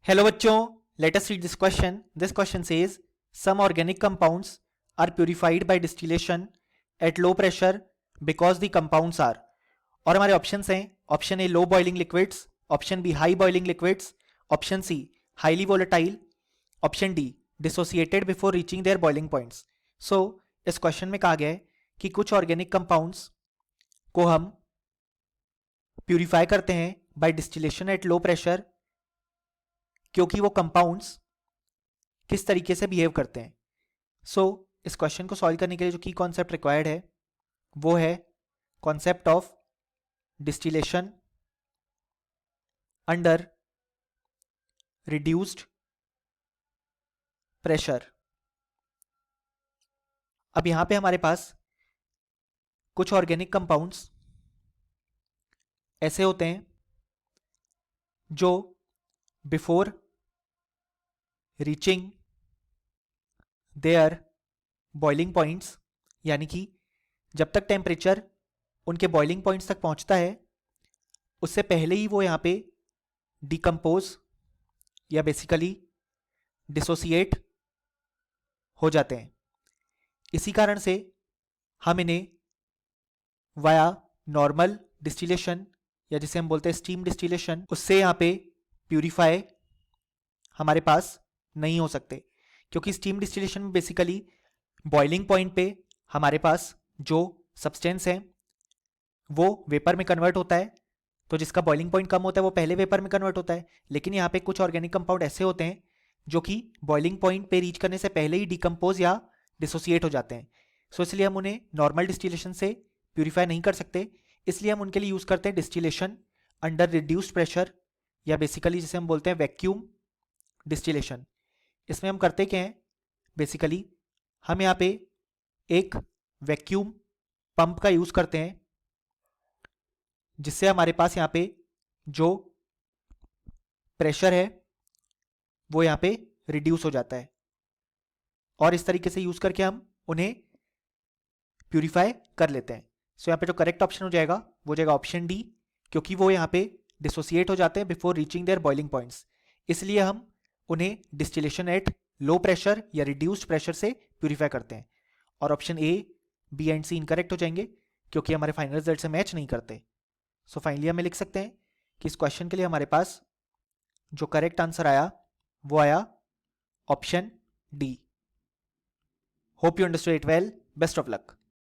Hello बच्चों, let us read this question. This question says some organic compounds are purified by distillation at low pressure because the compounds are, और हमारे options हैं option A low boiling liquids, option B high boiling liquids, option C highly volatile, option D dissociated before reaching their boiling points. So इस question में कहा गया है कि कुछ ऑर्गेनिक कंपाउंड्स को हम प्यूरिफाई करते हैं by distillation at low pressure, क्योंकि वो कंपाउंड्स किस तरीके से बिहेव करते हैं. सो इस क्वेश्चन को सॉल्व करने के लिए जो की कॉन्सेप्ट रिक्वायर्ड है वो है concept of distillation under reduced pressure. अब यहां पे हमारे पास कुछ ऑर्गेनिक कंपाउंड्स ऐसे होते हैं जो before reaching their boiling points, यानी कि जब तक टेम्परेचर उनके बॉइलिंग पॉइंट्स तक पहुंचता है उससे पहले ही वो यहाँ पे डिकम्पोज या बेसिकली डिसोसिएट हो जाते हैं. इसी कारण से हम इन्हें वाया नॉर्मल डिस्टिलेशन या जिसे हम बोलते हैं स्टीम डिस्टिलेशन, उससे यहाँ पे प्यूरिफाई हमारे पास नहीं हो सकते, क्योंकि स्टीम डिस्टिलेशन में बेसिकली बॉइलिंग पॉइंट पे हमारे पास जो सब्सटेंस है वो वेपर में कन्वर्ट होता है, तो जिसका बॉइलिंग पॉइंट कम होता है वो पहले वेपर में कन्वर्ट होता है. लेकिन यहाँ पे कुछ ऑर्गेनिक कंपाउंड ऐसे होते हैं जो कि बॉइलिंग पॉइंट पे रीच करने से पहले ही डिकम्पोज या डिसोसिएट हो जाते हैं. सो इसलिए हम उन्हें नॉर्मल डिस्टिलेशन से प्यूरिफाई नहीं कर सकते, इसलिए हम उनके लिए यूज करते हैं डिस्टिलेशन अंडर रिड्यूस्ड प्रेशर या बेसिकली जिसे हम बोलते हैं वैक्यूम डिस्टिलेशन. इसमें हम करते क्या हैं, बेसिकली हम यहाँ पे एक वैक्यूम पंप का यूज करते हैं जिससे हमारे पास यहाँ पे जो प्रेशर है वो यहाँ पे रिड्यूस हो जाता है, और इस तरीके से यूज करके हम उन्हें प्यूरिफाई कर लेते हैं. सो यहाँ पे जो करेक्ट ऑप्शन हो जाएगा वो जाएगा ऑप्शन डी, क्योंकि वो यहाँ पे डिसोसिएट हो जाते हैं before reaching their boiling points, इसलिए हम उन्हें डिस्टिलेशन एट लो प्रेशर या रिड्यूस्ड प्रेशर से प्यूरिफाई करते हैं. और option A B and C incorrect हो जाएंगे क्योंकि हमारे फाइनल रिजल्ट से मैच नहीं करते. सो फाइनली हमें लिख सकते हैं कि इस क्वेश्चन के लिए हमारे पास जो करेक्ट आंसर आया वो आया option D. Hope you understood it well. Best of luck.